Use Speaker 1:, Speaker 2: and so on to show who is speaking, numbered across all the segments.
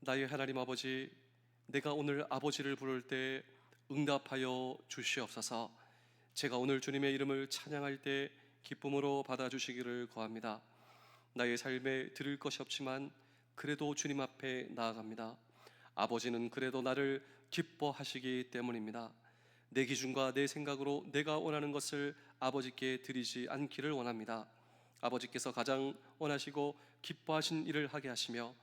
Speaker 1: 나의 하나님 아버지, 내가 오늘 아버지를 부를 때 응답하여 주시옵소서. 제가 오늘 주님의 이름을 찬양할 때 기쁨으로 받아주시기를 구합니다. 나의 삶에 드릴 것이 없지만 그래도 주님 앞에 나아갑니다. 아버지는 그래도 나를 기뻐하시기 때문입니다. 내 기준과 내 생각으로 내가 원하는 것을 아버지께 드리지 않기를 원합니다. 아버지께서 가장 원하시고 기뻐하신 일을 하게 하시며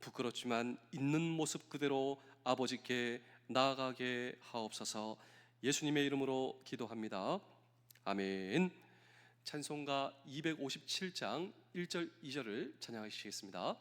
Speaker 1: 부끄럽지만 있는 모습 그대로 아버지께 나아가게 하옵소서. 예수님의 이름으로 기도합니다. 아멘. 찬송가 257장 1절 2절을 찬양하시겠습니다.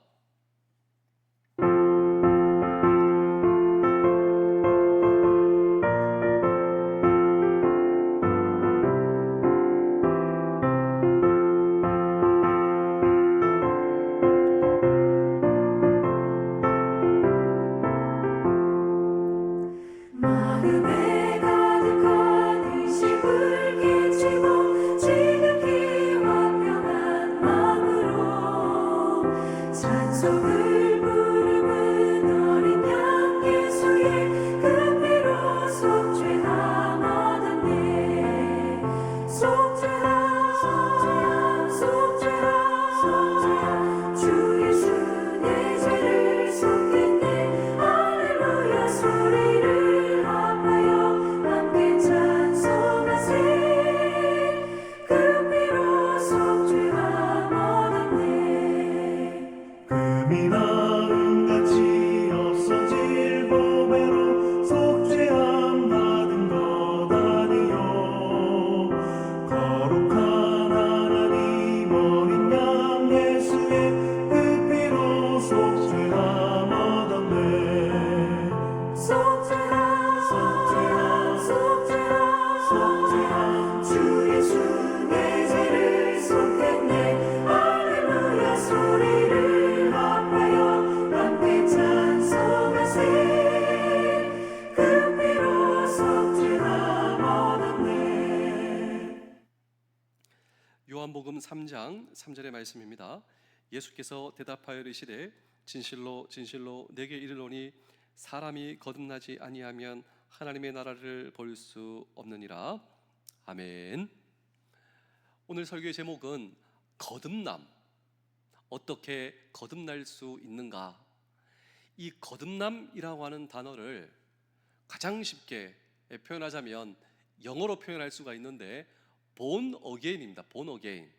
Speaker 1: 요한복음 3장 3절의 말씀입니다. 예수께서 대답하여 이르시되 진실로 진실로 내게 이르노니 사람이 거듭나지 아니하면 하나님의 나라를 볼 수 없느니라. 아멘. 오늘 설교의 제목은 거듭남. 어떻게 거듭날 수 있는가? 이 거듭남이라고 하는 단어를 가장 쉽게 표현하자면 영어로 표현할 수가 있는데 born again입니다. born again.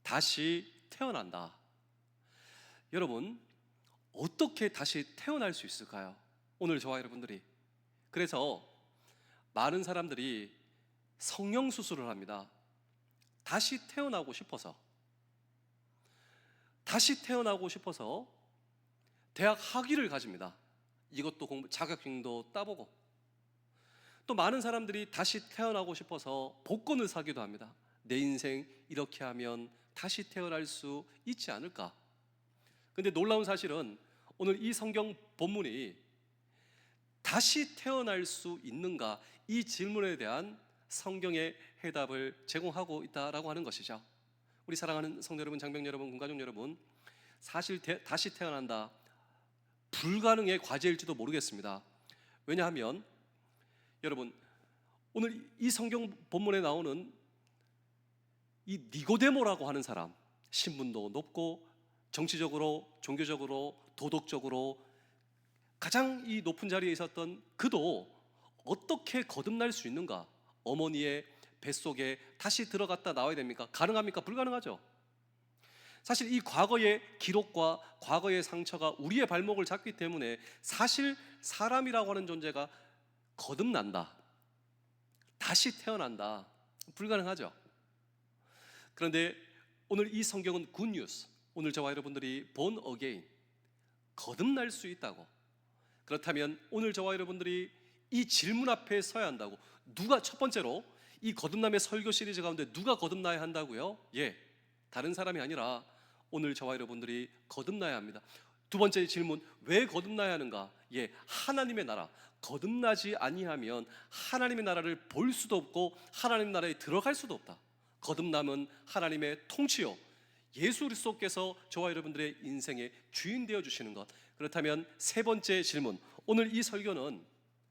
Speaker 1: 다시 태어난다. 여러분, 어떻게 다시 태어날 수 있을까요? 오늘 저와 여러분들이. 그래서 많은 사람들이 성형 수술을 합니다. 다시 태어나고 싶어서. 다시 태어나고 싶어서 대학 학위를 가집니다. 이것도 공부, 자격증도 따보고. 또 많은 사람들이 다시 태어나고 싶어서 복권을 사기도 합니다. 내 인생 이렇게 하면 다시 태어날 수 있지 않을까? 근데 놀라운 사실은 오늘 이 성경 본문이 다시 태어날 수 있는가? 이 질문에 대한 성경의 해답을 제공하고 있다라고 하는 것이죠. 우리 사랑하는 성도 여러분, 장병 여러분, 군가족 여러분, 사실 다시 태어난다 불가능의 과제일지도 모르겠습니다. 왜냐하면 여러분, 오늘 이 성경 본문에 나오는 이 니고데모라고 하는 사람, 신분도 높고 정치적으로, 종교적으로, 도덕적으로 가장 이 높은 자리에 있었던 그도 어떻게 거듭날 수 있는가? 어머니의 뱃속에 다시 들어갔다 나와야 됩니까? 가능합니까? 불가능하죠. 사실 이 과거의 기록과 과거의 상처가 우리의 발목을 잡기 때문에 사실 사람이라고 하는 존재가 거듭난다, 다시 태어난다, 불가능하죠. 그런데 오늘 이 성경은 굿뉴스, 오늘 저와 여러분들이 born again, 거듭날 수 있다고. 그렇다면 오늘 저와 여러분들이 이 질문 앞에 서야 한다고. 누가, 첫 번째로 이 거듭남의 설교 시리즈 가운데 누가 거듭나야 한다고요? 예, 다른 사람이 아니라 오늘 저와 여러분들이 거듭나야 합니다. 두 번째 질문, 왜 거듭나야 하는가? 예, 하나님의 나라. 거듭나지 아니하면 하나님의 나라를 볼 수도 없고 하나님 나라에 들어갈 수도 없다. 거듭남은 하나님의 통치요, 예수 그리스도께서 저와 여러분들의 인생의 주인 되어 주시는 것. 그렇다면 세 번째 질문, 오늘 이 설교는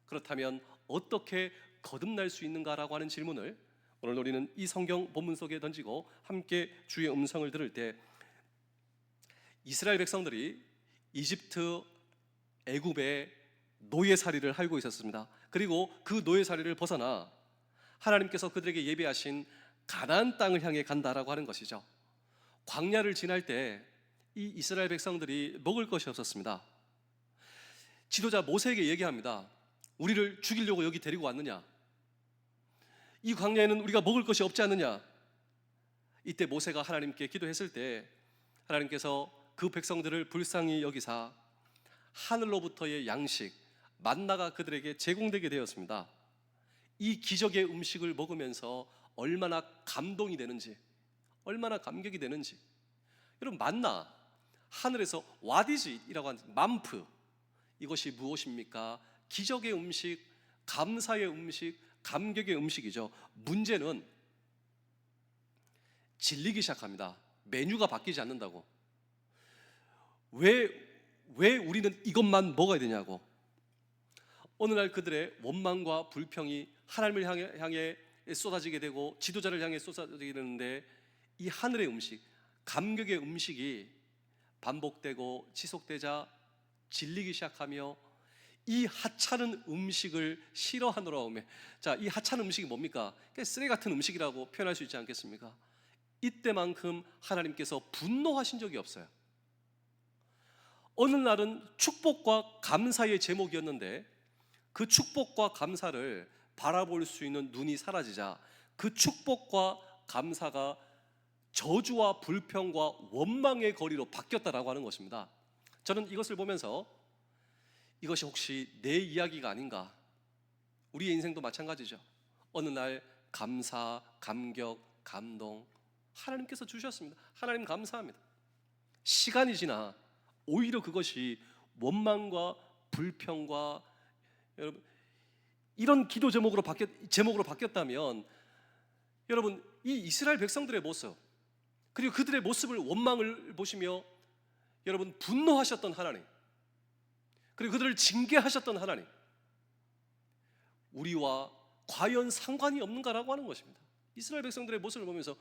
Speaker 1: 그렇다면 어떻게 거듭날 수 있는가라고 하는 질문을 오늘 우리는 이 성경 본문 속에 던지고 함께 주의 음성을 들을 때, 이스라엘 백성들이 이집트 애굽의 노예살이를 하고 있었습니다. 그리고 그 노예살이를 벗어나 하나님께서 그들에게 예비하신 가나안 땅을 향해 간다라고 하는 것이죠. 광야를 지날 때 이 이스라엘 백성들이 먹을 것이 없었습니다. 지도자 모세에게 얘기합니다. 우리를 죽이려고 여기 데리고 왔느냐? 이 광야에는 우리가 먹을 것이 없지 않느냐? 이때 모세가 하나님께 기도했을 때 하나님께서 그 백성들을 불쌍히 여기사 하늘로부터의 양식 만나가 그들에게 제공되게 되었습니다. 이 기적의 음식을 먹으면서 얼마나 감동이 되는지, 얼마나 감격이 되는지. 여러분, 만나, 하늘에서 와디지이라고 하는 만프, 이것이 무엇입니까? 기적의 음식, 감사의 음식, 감격의 음식이죠. 문제는 질리기 시작합니다. 메뉴가 바뀌지 않는다고. 왜 우리는 이것만 먹어야 되냐고. 어느 날 그들의 원망과 불평이 하나님을 향해 쏟아지게 되고 지도자를 향해 쏟아지게 되는데, 이 하늘의 음식, 감격의 음식이 반복되고 지속되자 질리기 시작하며 이 하찮은 음식을 싫어하노라 오매. 자, 이 하찮은 음식이 뭡니까? 쓰레기 같은 음식이라고 표현할 수 있지 않겠습니까? 이때만큼 하나님께서 분노하신 적이 없어요. 어느 날은 축복과 감사의 제목이었는데 그 축복과 감사를 바라볼 수 있는 눈이 사라지자 그 축복과 감사가 저주와 불평과 원망의 거리로 바뀌었다라고 하는 것입니다. 저는 이것을 보면서 이것이 혹시 내 이야기가 아닌가? 우리의 인생도 마찬가지죠. 어느 날 감사, 감격, 감동 하나님께서 주셨습니다. 하나님 감사합니다. 시간이 지나 오히려 그것이 원망과 불평과, 여러분, 이런 기도 제목으로 바뀌었다면, 여러분, 이 이스라엘 백성들의 모습, 그리고 그들의 모습을, 원망을 보시며 여러분 분노하셨던 하나님, 그리고 그들을 징계하셨던 하나님, 우리와 과연 상관이 없는가라고 하는 것입니다. 이스라엘 백성들의 모습을 보면서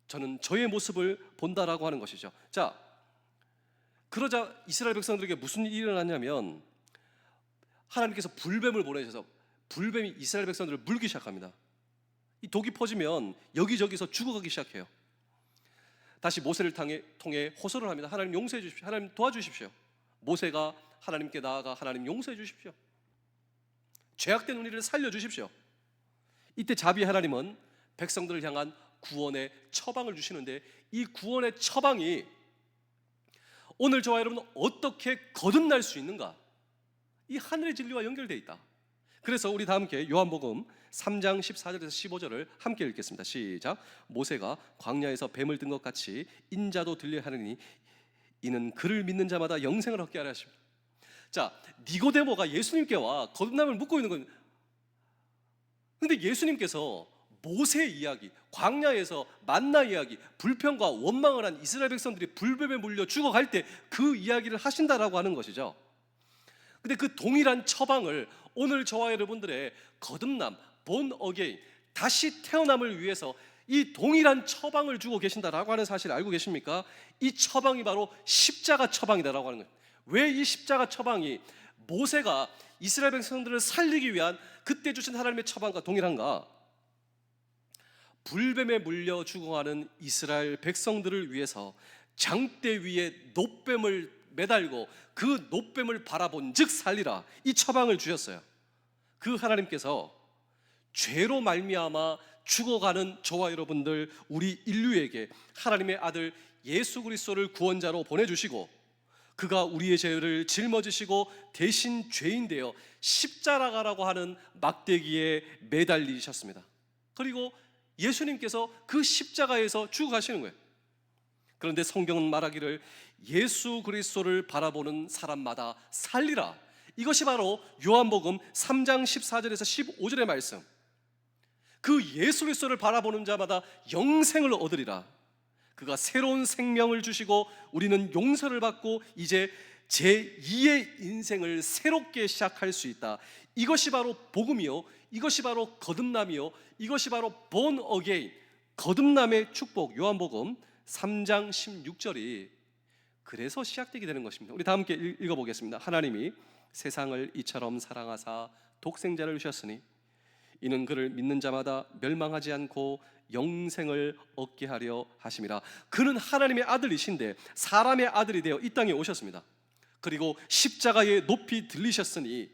Speaker 1: 저는 저의 모습을 본다라고 하는 것이죠. 자, 그러자 이스라엘 백성들에게 무슨 일이 일어났냐면, 하나님께서 불뱀을 보내셔서 불뱀이 이스라엘 백성들을 물기 시작합니다. 이 독이 퍼지면 여기저기서 죽어가기 시작해요. 다시 모세를 통해 호소를 합니다. 하나님 용서해 주십시오. 하나님 도와주십시오. 모세가 하나님께 나아가 하나님 용서해 주십시오. 죄악된 우리를 살려주십시오. 이때 자비 하나님은 백성들을 향한 구원의 처방을 주시는데, 이 구원의 처방이 오늘 저와 여러분은 어떻게 거듭날 수 있는가? 이 하늘의 진리와 연결되어 있다. 그래서 우리 다 함께 요한복음 3장 14절에서 15절을 함께 읽겠습니다. 시작. 모세가 광야에서 뱀을 든 것 같이 인자도 들려 하느니 이는 그를 믿는 자마다 영생을 얻게 하려 하십니다. 자, 니고데모가 예수님께 와 거듭남을 묻고 있는 건, 근데 예수님께서 모세 이야기, 광야에서 만나 이야기, 불평과 원망을 한 이스라엘 백성들이 불뱀에 물려 죽어갈 때 그 이야기를 하신다라고 하는 것이죠. 근데 그 동일한 처방을 오늘 저와 여러분들의 거듭남, 본 어게인, 다시 태어남을 위해서 이 동일한 처방을 주고 계신다라고 하는 사실을 알고 계십니까? 이 처방이 바로 십자가 처방이다라고 하는 거예요. 왜 이 십자가 처방이 모세가 이스라엘 백성들을 살리기 위한 그때 주신 하나님의 처방과 동일한가? 불뱀에 물려 죽어가는 이스라엘 백성들을 위해서 장대 위에 놋뱀을 매달고 그 놋뱀을 바라본 즉 살리라, 이 처방을 주셨어요. 그 하나님께서 죄로 말미암아 죽어가는 저와 여러분들, 우리 인류에게 하나님의 아들 예수 그리스도를 구원자로 보내주시고, 그가 우리의 죄를 짊어지시고 대신 죄인 되어 십자가라고 하는 막대기에 매달리셨습니다. 그리고 예수님께서 그 십자가에서 죽어가시는 거예요. 그런데 성경은 말하기를 예수 그리스도를 바라보는 사람마다 살리라. 이것이 바로 요한복음 3장 14절에서 15절의 말씀. 그 예수 그리스도를 바라보는 자마다 영생을 얻으리라. 그가 새로운 생명을 주시고 우리는 용서를 받고 이제 제2의 인생을 새롭게 시작할 수 있다. 이것이 바로 복음이요, 이것이 바로 거듭남이요, 이것이 바로 born again, 거듭남의 축복. 요한복음 3장 16절이 그래서 시작되게 되는 것입니다. 우리 다 함께 읽어보겠습니다. 하나님이 세상을 이처럼 사랑하사 독생자를 주셨으니 이는 그를 믿는 자마다 멸망하지 않고 영생을 얻게 하려 하심이라. 그는 하나님의 아들이신데 사람의 아들이 되어 이 땅에 오셨습니다. 그리고 십자가에 높이 들리셨으니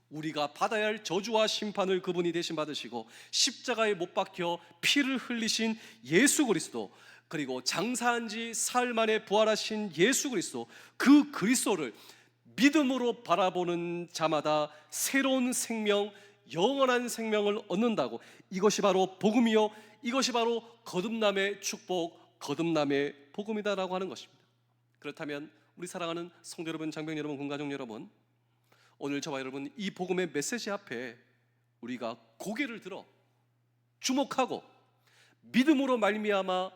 Speaker 1: 우리가 받아야 할 저주와 심판을 그분이 대신 받으시고 십자가에 못 박혀 피를 흘리신 예수 그리스도, 그리고 장사한 지 사흘 만에 부활하신 예수 그리스도, 그 그리스도를 믿음으로 바라보는 자마다 새로운 생명, 영원한 생명을 얻는다고. 이것이 바로 복음이요, 이것이 바로 거듭남의 축복, 거듭남의 복음이다라고 하는 것입니다. 그렇다면 우리 사랑하는 성도 여러분, 장병 여러분, 군가족 여러분, 오늘 저와 여러분 이 복음의 메시지 앞에 우리가 고개를 들어 주목하고 믿음으로 말미암아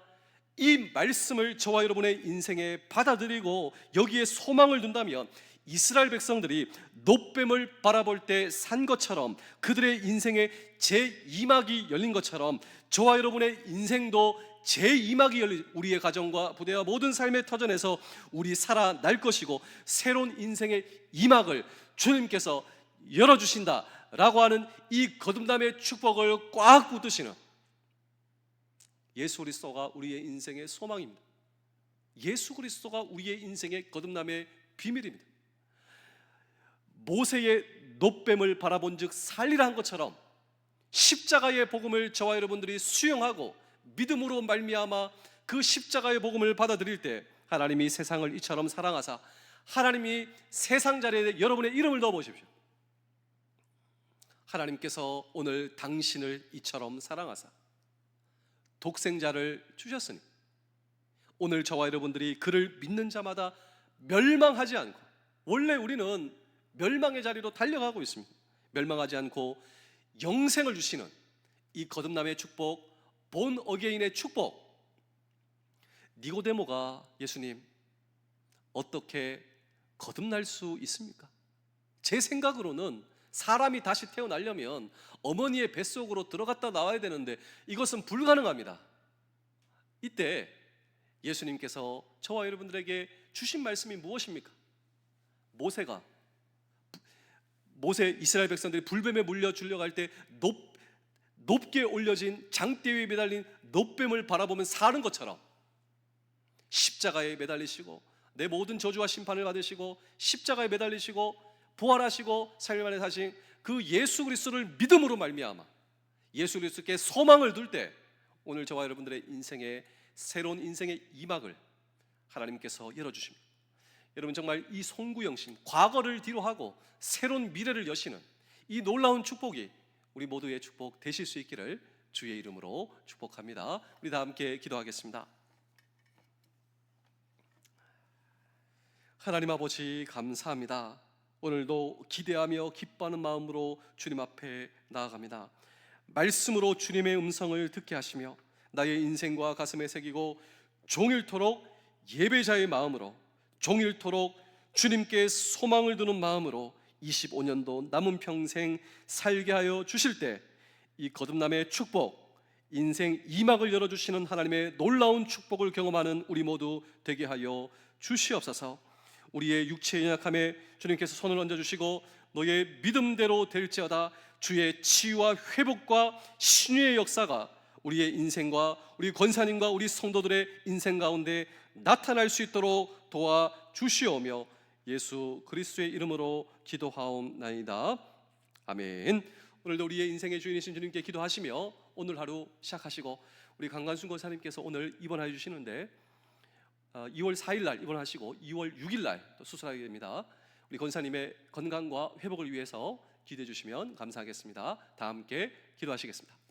Speaker 1: 이 말씀을 저와 여러분의 인생에 받아들이고 여기에 소망을 둔다면 이스라엘 백성들이 놋뱀을 바라볼 때 산 것처럼 그들의 인생에 제2막이 열린 것처럼 저와 여러분의 인생도 제2막이 열린, 우리의 가정과 부대와 모든 삶의 터전에서 우리 살아날 것이고 새로운 인생의 2막을 주님께서 열어주신다라고 하는 이 거듭남의 축복을 꽉 붙드시는 예수 그리스도가 우리의 인생의 소망입니다. 예수 그리스도가 우리의 인생의 거듭남의 비밀입니다. 모세의 놋뱀을 바라본 즉 살리라 한 것처럼 십자가의 복음을 저와 여러분들이 수용하고 믿음으로 말미암아 그 십자가의 복음을 받아들일 때 하나님이 세상을 이처럼 사랑하사, 하나님이 세상 자리에 여러분의 이름을 넣어보십시오. 하나님께서 오늘 당신을 이처럼 사랑하사 독생자를 주셨으니 오늘 저와 여러분들이 그를 믿는 자마다 멸망하지 않고, 원래 우리는 멸망의 자리로 달려가고 있습니다. 멸망하지 않고 영생을 주시는 이 거듭남의 축복, born again의 축복. 니고데모가 예수님 어떻게 거듭날 수 있습니까? 제 생각으로는 사람이 다시 태어나려면 어머니의 뱃속으로 들어갔다 나와야 되는데 이것은 불가능합니다. 이때 예수님께서 저와 여러분들에게 주신 말씀이 무엇입니까? 모세 이스라엘 백성들이 불뱀에 물려 죽려갈 때 높게 올려진 장대 위에 매달린 놋뱀을 바라보면 사는 것처럼 십자가에 매달리시고 내 모든 저주와 심판을 받으시고 십자가에 매달리시고 부활하시고 3일 만에 사신 그 예수 그리스도를 믿음으로 말미암아 예수 그리스도께 소망을 둘 때 오늘 저와 여러분들의 인생의 새로운 인생의 2막을 하나님께서 열어주십니다. 여러분 정말 이 송구영신, 과거를 뒤로하고 새로운 미래를 여시는 이 놀라운 축복이 우리 모두의 축복 되실 수 있기를 주의 이름으로 축복합니다. 우리 다 함께 기도하겠습니다. 하나님 아버지 감사합니다. 오늘도 기대하며 기뻐하는 마음으로 주님 앞에 나아갑니다. 말씀으로 주님의 음성을 듣게 하시며 나의 인생과 가슴에 새기고 종일토록 예배자의 마음으로, 종일토록 주님께 소망을 두는 마음으로 25년도 남은 평생 살게 하여 주실 때 이 거듭남의 축복, 인생 2막을 열어주시는 하나님의 놀라운 축복을 경험하는 우리 모두 되게 하여 주시옵소서. 우리의 육체의 연약함에 주님께서 손을 얹어주시고 너의 믿음대로 될지어다 주의 치유와 회복과 신유의 역사가 우리의 인생과 우리 권사님과 우리 성도들의 인생 가운데 나타날 수 있도록 도와주시오며 예수 그리스도의 이름으로 기도하옵나이다. 아멘. 오늘도 우리의 인생의 주인이신 주님께 기도하시며 오늘 하루 시작하시고 우리 강관순 권사님께서 오늘 입원해 주시는데 2월 4일 날 입원하시고 2월 6일 날 또 수술하게 됩니다. 우리 권사님의 건강과 회복을 위해서 기도해 주시면 감사하겠습니다. 다 함께 기도하시겠습니다.